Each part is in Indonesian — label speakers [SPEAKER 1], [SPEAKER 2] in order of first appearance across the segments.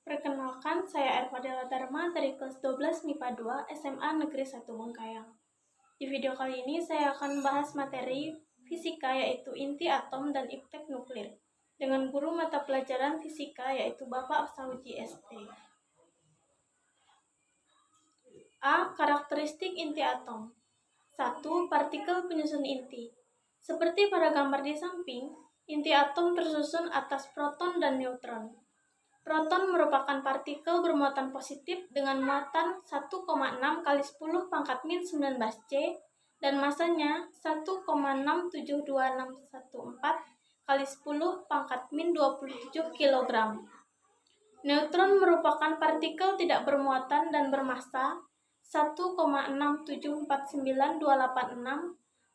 [SPEAKER 1] Perkenalkan, saya Erfadela Dharma dari kelas 12 MIPA 2 SMA Negeri 1 Bengkayang. Di video kali ini saya akan membahas materi fisika yaitu inti atom dan iptek nuklir dengan guru mata pelajaran fisika yaitu Bapak Sauji ST. A. Karakteristik inti atom. 1. Partikel penyusun inti. Seperti pada gambar di samping, inti atom tersusun atas proton dan neutron. Proton merupakan partikel bermuatan positif dengan muatan 1,6 kali 10 pangkat min 19 C dan masanya 1,672614 kali 10 pangkat min 27 kg. Neutron merupakan partikel tidak bermuatan dan bermassa 1,674926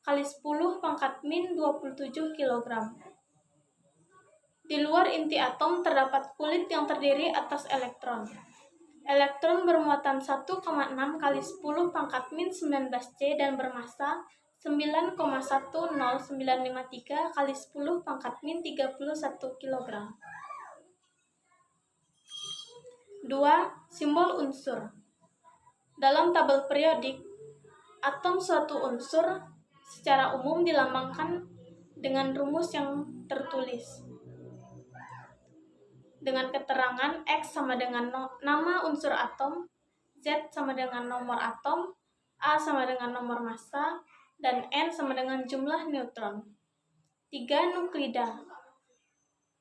[SPEAKER 1] kali 10 pangkat min 27 kg. Di luar inti atom terdapat kulit yang terdiri atas elektron. Elektron bermuatan 1,6 kali 10 pangkat min 19 C dan bermassa 9,10953 kali 10 pangkat min 31 kg. 2. Simbol unsur. Dalam tabel periodik, atom suatu unsur secara umum dilambangkan dengan rumus yang tertulis dengan keterangan X sama dengan nama unsur atom, Z sama dengan nomor atom, A sama dengan nomor massa, dan N sama dengan jumlah neutron. 3. Nuklida.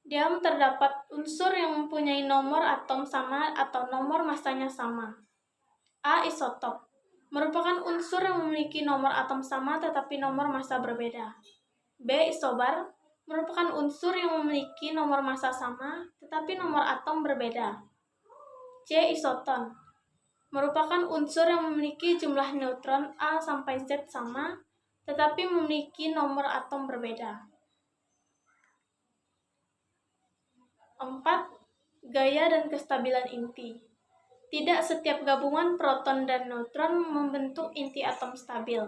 [SPEAKER 1] Diam terdapat unsur yang mempunyai nomor atom sama atau nomor massanya sama. A. Isotop. Merupakan unsur yang memiliki nomor atom sama tetapi nomor massa berbeda. B. Isobar. Merupakan unsur yang memiliki nomor massa sama tetapi nomor atom berbeda. C. Isoton. Merupakan unsur yang memiliki jumlah neutron A sampai Z sama tetapi memiliki nomor atom berbeda. 4. Gaya dan kestabilan inti. Tidak setiap gabungan proton dan neutron membentuk inti atom stabil.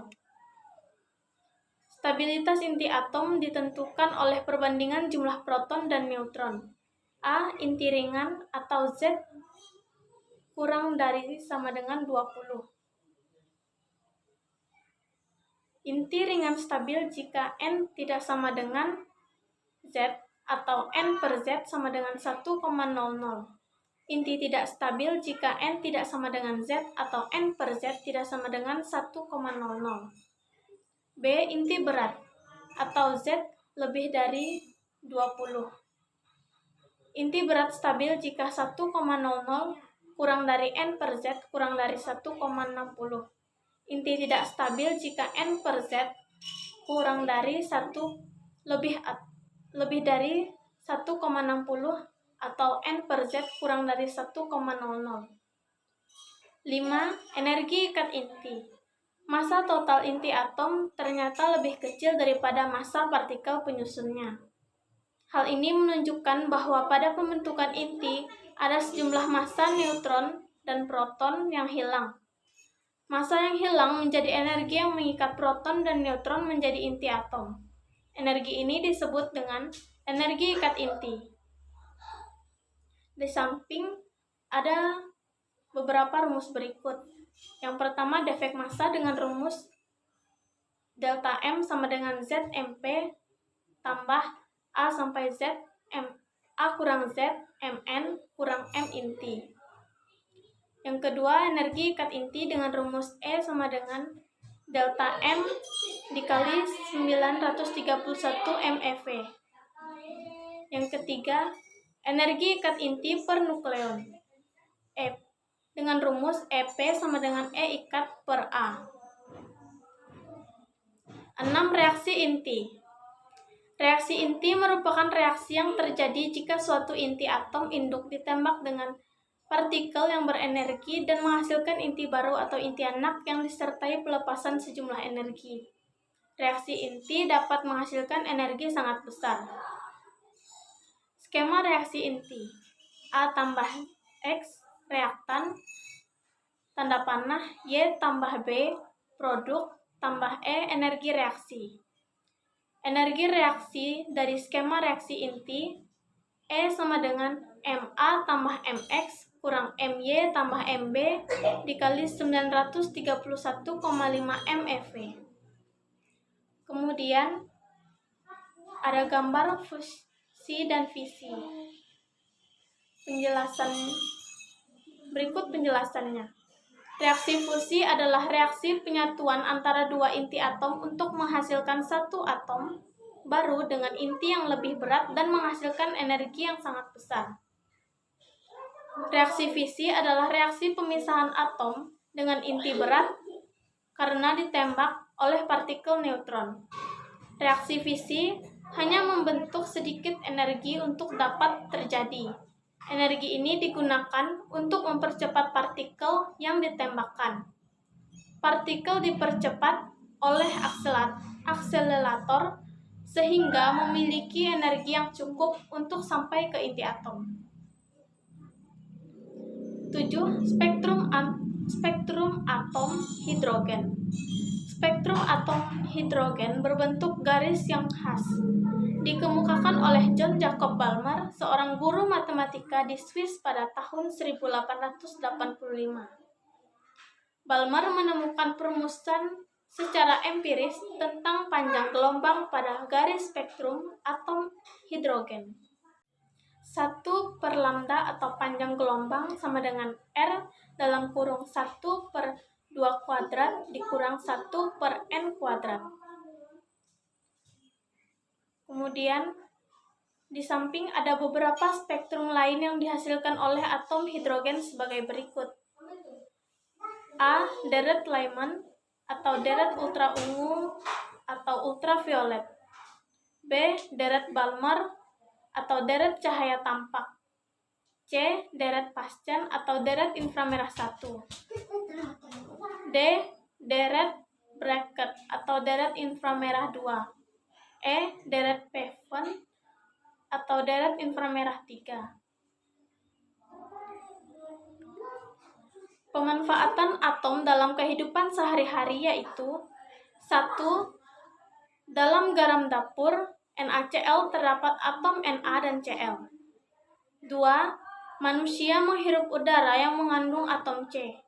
[SPEAKER 1] Stabilitas inti atom ditentukan oleh perbandingan jumlah proton dan neutron. A. Inti ringan atau Z kurang dari sama dengan 20. Inti ringan stabil jika N tidak sama dengan Z atau N per Z sama dengan 1,00. Inti tidak stabil jika N tidak sama dengan Z atau N per Z tidak sama dengan 1,00. B. Inti berat atau Z lebih dari 20. Inti berat stabil jika 1,00 kurang dari N per Z kurang dari 1,60. Inti tidak stabil jika N per Z kurang dari 1 lebih dari 1,60 atau N per Z kurang dari 1,00. 5. Energi ikat inti. Massa total inti atom ternyata lebih kecil daripada massa partikel penyusunnya. Hal ini menunjukkan bahwa pada pembentukan inti ada sejumlah massa neutron dan proton yang hilang. Massa yang hilang menjadi energi yang mengikat proton dan neutron menjadi inti atom. Energi ini disebut dengan energi ikat inti. Di samping ada beberapa rumus berikut. Yang pertama, defek massa dengan rumus delta M sama dengan Z MP tambah A sampai Z A kurang Z Mn kurang M inti. Yang kedua, energi ikat inti dengan rumus E sama dengan delta M dikali 931 MeV. Yang ketiga, energi ikat inti per nukleon dengan rumus EP sama dengan E ikat per A. 6. Reaksi inti. Reaksi inti merupakan reaksi yang terjadi jika suatu inti atom induk ditembak dengan partikel yang berenergi dan menghasilkan inti baru atau inti anak yang disertai pelepasan sejumlah energi. Reaksi inti dapat menghasilkan energi sangat besar. Skema reaksi inti. A tambah X reaktan, tanda panah Y tambah B produk, tambah E energi reaksi. Energi reaksi dari skema reaksi inti E sama dengan MA tambah MX kurang MY tambah MB dikali 931,5 MeV. Kemudian ada gambar fusi dan fisi. Berikut penjelasannya. Reaksi fusi adalah reaksi penyatuan antara dua inti atom untuk menghasilkan satu atom baru dengan inti yang lebih berat dan menghasilkan energi yang sangat besar. Reaksi fisi adalah reaksi pemisahan atom dengan inti berat karena ditembak oleh partikel neutron. Reaksi fisi hanya membentuk sedikit energi untuk dapat terjadi. Energi ini digunakan untuk mempercepat partikel yang ditembakkan. Partikel dipercepat oleh akselerator sehingga memiliki energi yang cukup untuk sampai ke inti atom. 7. Spektrum atom hidrogen. Spektrum atom hidrogen berbentuk garis yang khas. Dikemukakan oleh John Jacob Balmer, seorang guru matematika di Swiss pada tahun 1885. Balmer menemukan perumusan secara empiris tentang panjang gelombang pada garis spektrum atom hidrogen. 1 per lambda atau panjang gelombang sama dengan R dalam kurung 1 per 2 kuadrat dikurang 1 per N kuadrat. Kemudian, di samping ada beberapa spektrum lain yang dihasilkan oleh atom hidrogen sebagai berikut. A. Deret Lyman atau deret ultra ungu atau ultraviolet. B. Deret Balmer atau deret cahaya tampak. C. Deret Paschen atau deret inframerah 1. D. Deret Brackett atau deret inframerah 2. E. Deret Paven atau deret inframerah 3. Pemanfaatan atom dalam kehidupan sehari-hari yaitu 1. Dalam garam dapur NaCl terdapat atom Na dan Cl. 2. Manusia menghirup udara yang mengandung atom C.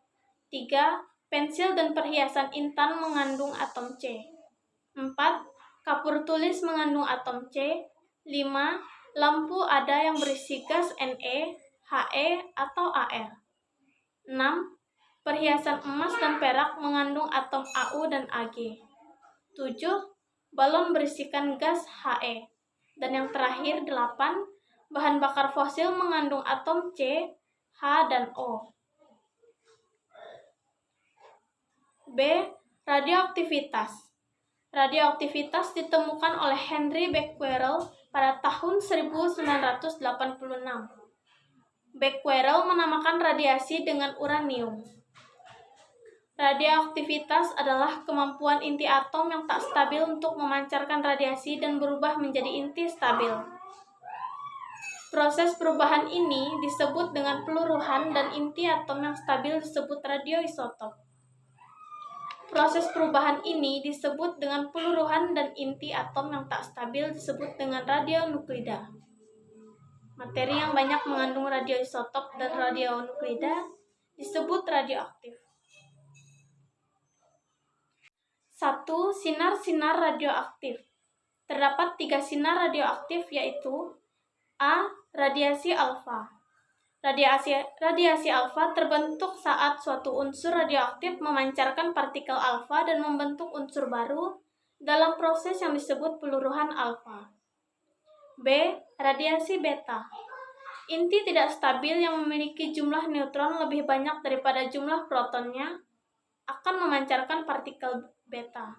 [SPEAKER 1] 3. Pensil dan perhiasan intan mengandung atom C. 4. Kapur tulis mengandung atom C. 5. Lampu ada yang berisi gas Ne, He, atau Ar. 6. Perhiasan emas dan perak mengandung atom Au dan Ag. 7. Balon berisikan gas He. Dan yang terakhir 8. Bahan bakar fosil mengandung atom C, H, dan O. B. Radioaktivitas. Radioaktivitas ditemukan oleh Henry Becquerel pada tahun 1986. Becquerel menamakan radiasi dengan uranium. Radioaktivitas adalah kemampuan inti atom yang tak stabil untuk memancarkan radiasi dan berubah menjadi inti stabil. Proses perubahan ini disebut dengan peluruhan dan inti atom yang stabil disebut radioisotop. Proses perubahan ini disebut dengan peluruhan dan inti atom yang tak stabil disebut dengan radionuklida. Materi yang banyak mengandung radioisotop dan radionuklida disebut radioaktif. 1. Sinar-sinar radioaktif. Terdapat 3 sinar radioaktif yaitu A. Radiasi alfa. Radiasi alfa terbentuk saat suatu unsur radioaktif memancarkan partikel alfa dan membentuk unsur baru dalam proses yang disebut peluruhan alfa. B. Radiasi beta. Inti tidak stabil yang memiliki jumlah neutron lebih banyak daripada jumlah protonnya akan memancarkan partikel beta.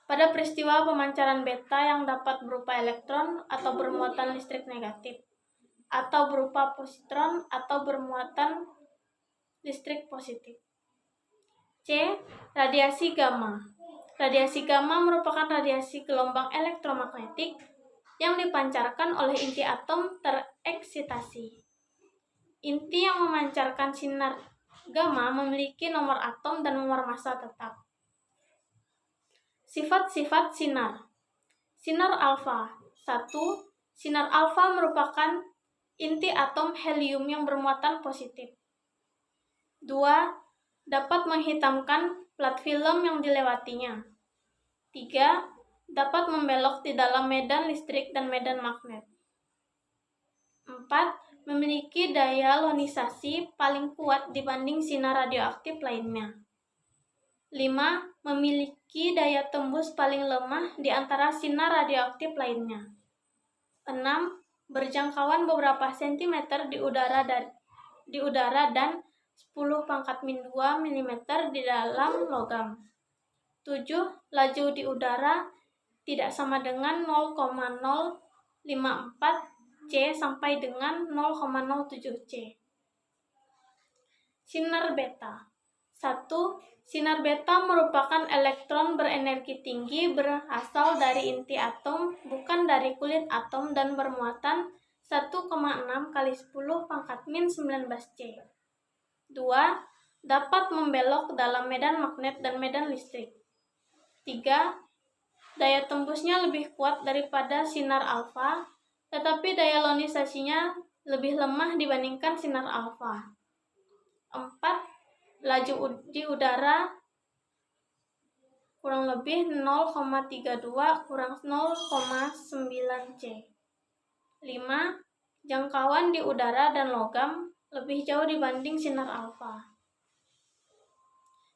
[SPEAKER 1] Pada peristiwa pemancaran beta yang dapat berupa elektron atau bermuatan listrik negatif, atau berupa positron atau bermuatan listrik positif. C. Radiasi gamma. Radiasi gamma merupakan radiasi gelombang elektromagnetik yang dipancarkan oleh inti atom tereksitasi. Inti yang memancarkan sinar gamma memiliki nomor atom dan nomor massa tetap. Sifat-sifat sinar. Sinar alfa. 1. Sinar alfa merupakan inti atom helium yang bermuatan positif. 2. Dapat menghitamkan plat film yang dilewatinya. 3. Dapat membelok di dalam medan listrik dan medan magnet. 4. Memiliki daya ionisasi paling kuat dibanding sinar radioaktif lainnya. 5. Memiliki daya tembus paling lemah di antara sinar radioaktif lainnya. 6. Berjangkauan beberapa sentimeter di udara dan 10⁻²mm di dalam logam. 7. Laju di udara tidak sama dengan 0,054 C sampai dengan 0,07 C. Sinar beta. 1. Sinar beta merupakan elektron berenergi tinggi berasal dari inti atom, bukan dari kulit atom, dan bermuatan 1,6 × 10⁻⁻19 C. 2. Dapat membelok dalam medan magnet dan medan listrik. 3. Daya tembusnya lebih kuat daripada sinar alfa, tetapi daya ionisasinya lebih lemah dibandingkan sinar alfa. 4. Laju di udara kurang lebih 0,32 × 0,9 C. 5. Jangkauan di udara dan logam lebih jauh dibanding sinar alfa.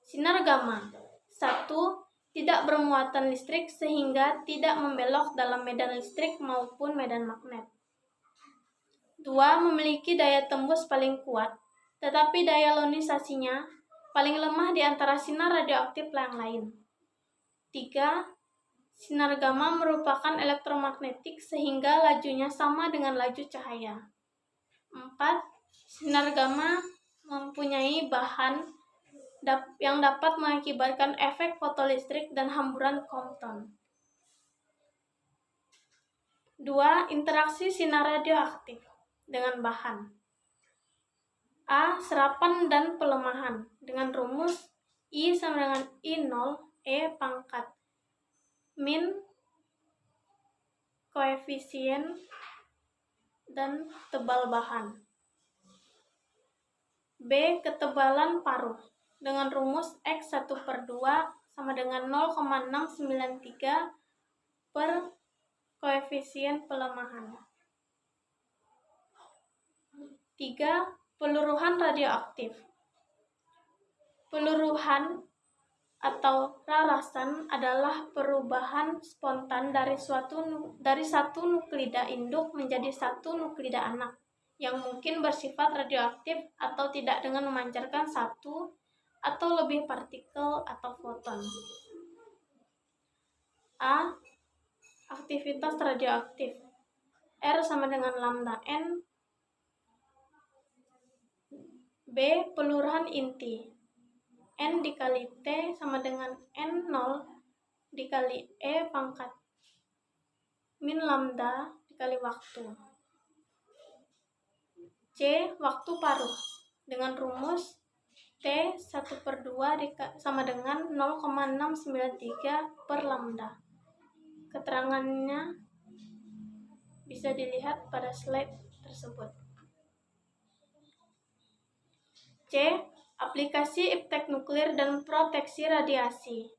[SPEAKER 1] Sinar gamma. 1. Tidak bermuatan listrik sehingga tidak membelok dalam medan listrik maupun medan magnet. 2. Memiliki daya tembus paling kuat, tetapi daya ionisasinya paling lemah di antara sinar radioaktif yang lain. 3. Sinar gamma merupakan elektromagnetik sehingga lajunya sama dengan laju cahaya. 4. Sinar gamma mempunyai bahan yang dapat mengakibatkan efek fotolistrik dan hamburan Compton. 2. Interaksi sinar radioaktif dengan bahan. A. Serapan dan pelemahan dengan rumus I sama dengan I0 E pangkat min koefisien dan tebal bahan. B. Ketebalan paruh dengan rumus X1/2 sama dengan 0,693 per koefisien pelemahan. 3. Peluruhan radioaktif. Peluruhan atau rarasan adalah perubahan spontan dari satu nuklida induk menjadi satu nuklida anak yang mungkin bersifat radioaktif atau tidak dengan memancarkan satu atau lebih partikel atau foton. A. Aktivitas radioaktif. R sama dengan lambda N. B. Peluruhan inti. N dikali T sama dengan N0 dikali E pangkat min lambda dikali waktu. C. Waktu paruh dengan rumus T1/2 sama dengan 0,693 per lambda. Keterangannya bisa dilihat pada slide tersebut. C. Aplikasi iptek nuklir dan proteksi radiasi.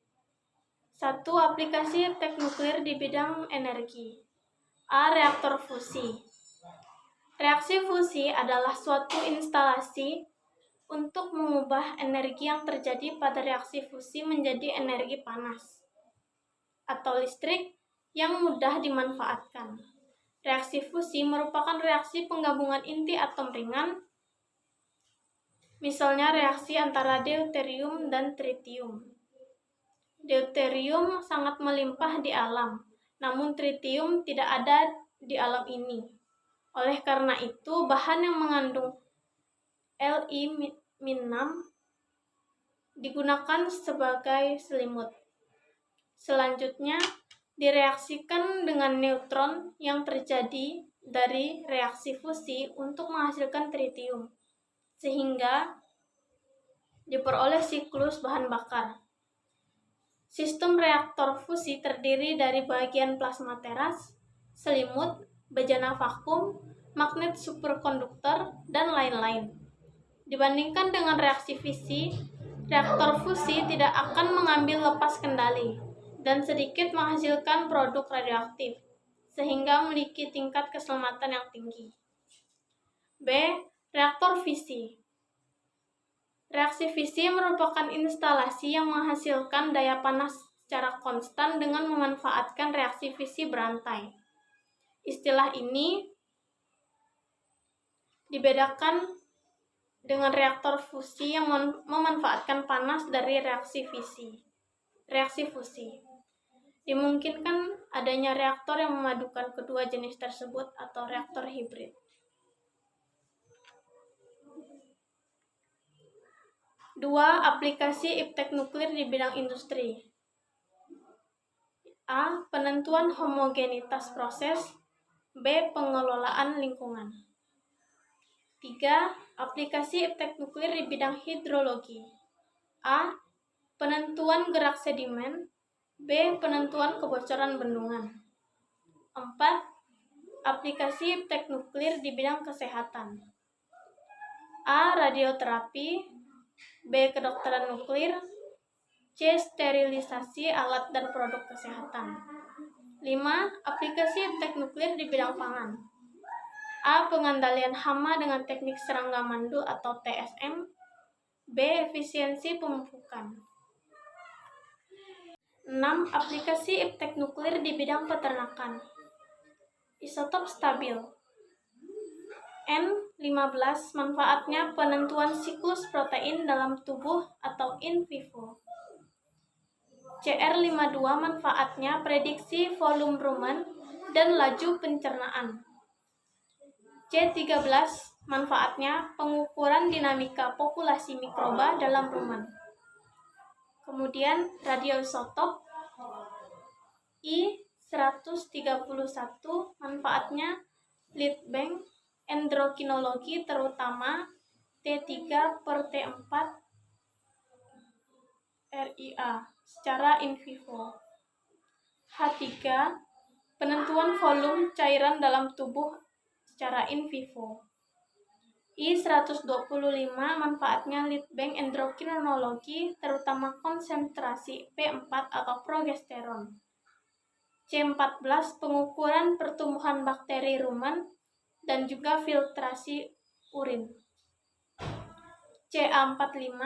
[SPEAKER 1] 1. Aplikasi iptek nuklir di bidang energi. A. Reaktor fusi. Reaksi fusi adalah suatu instalasi untuk mengubah energi yang terjadi pada reaksi fusi menjadi energi panas atau listrik yang mudah dimanfaatkan. Reaksi fusi merupakan reaksi penggabungan inti atom ringan, misalnya reaksi antara deuterium dan tritium. Deuterium sangat melimpah di alam, namun tritium tidak ada di alam ini. Oleh karena itu, bahan yang mengandung Li-6 digunakan sebagai selimut. Selanjutnya, direaksikan dengan neutron yang terjadi dari reaksi fusi untuk menghasilkan tritium, sehingga diperoleh siklus bahan bakar. Sistem reaktor fusi terdiri dari bagian plasma teras, selimut, bejana vakum, magnet superkonduktor, dan lain-lain. Dibandingkan dengan reaksi fisi, reaktor fusi tidak akan mengambil lepas kendali dan sedikit menghasilkan produk radioaktif, sehingga memiliki tingkat keselamatan yang tinggi. B. Reaktor fisi. Reaksi fisi merupakan instalasi yang menghasilkan daya panas secara konstan dengan memanfaatkan reaksi fisi berantai. Istilah ini dibedakan dengan reaktor fusi yang memanfaatkan panas dari reaksi fusi. Dimungkinkan adanya reaktor yang memadukan kedua jenis tersebut atau reaktor hibrid. Dua, aplikasi iptek nuklir di bidang industri. A. Penentuan homogenitas proses. B. Pengelolaan lingkungan. 3. Aplikasi iptek nuklir di bidang hidrologi. A. Penentuan gerak sedimen. B. Penentuan kebocoran bendungan. 4. Aplikasi iptek nuklir di bidang kesehatan. A. Radioterapi. B. Kedokteran nuklir. C. Sterilisasi alat dan produk kesehatan. 5. Aplikasi iptek nuklir di bidang pangan. A. Pengendalian hama dengan teknik serangga mandul atau TSM. B. Efisiensi pemupukan. 6. Aplikasi iptek nuklir di bidang peternakan. Isotop stabil. N15 manfaatnya penentuan siklus protein dalam tubuh atau in vivo. CR52 manfaatnya prediksi volume rumen dan laju pencernaan. C13 manfaatnya pengukuran dinamika populasi mikroba dalam rumen. Kemudian radioisotop I131 manfaatnya lead bank endokrinologi terutama T3 per T4 RIA secara in vivo. H3 penentuan volume cairan dalam tubuh secara in vivo. I125 manfaatnya lead bank endokrinologi terutama konsentrasi P4 atau progesteron. C14 pengukuran pertumbuhan bakteri rumen dan juga filtrasi urin. CA45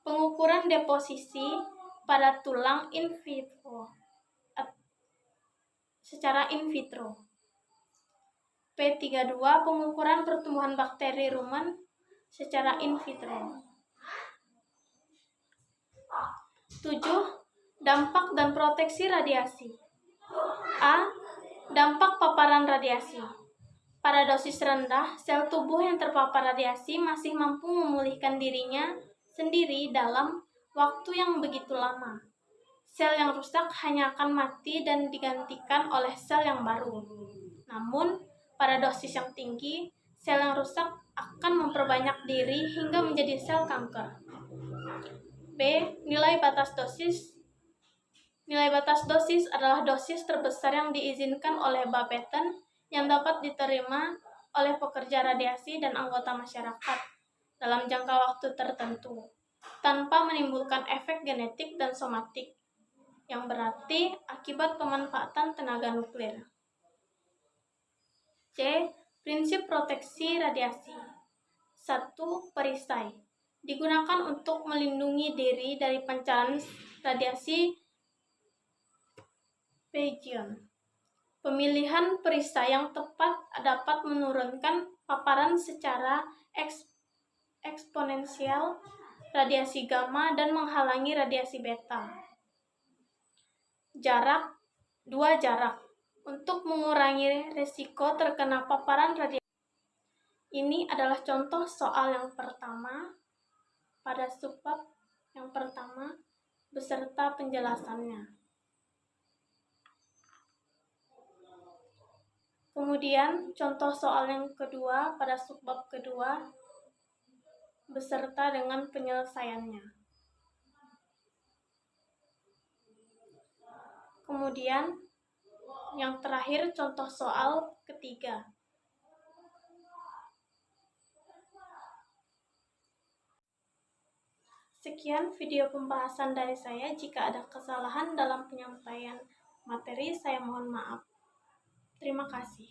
[SPEAKER 1] pengukuran deposisi pada tulang in vivo secara in vitro. P32 pengukuran pertumbuhan bakteri rumen secara in vitro. 7. Dampak dan proteksi radiasi. A. Dampak paparan radiasi. Pada dosis rendah, sel tubuh yang terpapar radiasi masih mampu memulihkan dirinya sendiri dalam waktu yang begitu lama. Sel yang rusak hanya akan mati dan digantikan oleh sel yang baru. Namun, pada dosis yang tinggi, sel yang rusak akan memperbanyak diri hingga menjadi sel kanker. B. Nilai batas dosis. Nilai batas dosis adalah dosis terbesar yang diizinkan oleh Bapeten yang dapat diterima oleh pekerja radiasi dan anggota masyarakat dalam jangka waktu tertentu, tanpa menimbulkan efek genetik dan somatik, yang berarti akibat pemanfaatan tenaga nuklir. C. Prinsip proteksi radiasi. 1. Perisai. Digunakan untuk melindungi diri dari pancaran radiasi Pigeon. Pemilihan perisai yang tepat dapat menurunkan paparan secara eksponensial radiasi gamma dan menghalangi radiasi beta. Jarak. Untuk mengurangi risiko terkena paparan radiasi. Ini adalah contoh soal yang pertama pada subbab yang pertama beserta penjelasannya. Kemudian contoh soal yang kedua pada subbab kedua beserta dengan penyelesaiannya. Kemudian Yang terakhir, contoh soal ketiga. Sekian video pembahasan dari saya. Jika ada kesalahan dalam penyampaian materi, saya mohon maaf. Terima kasih.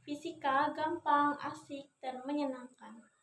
[SPEAKER 1] Fisika gampang, asik, dan menyenangkan.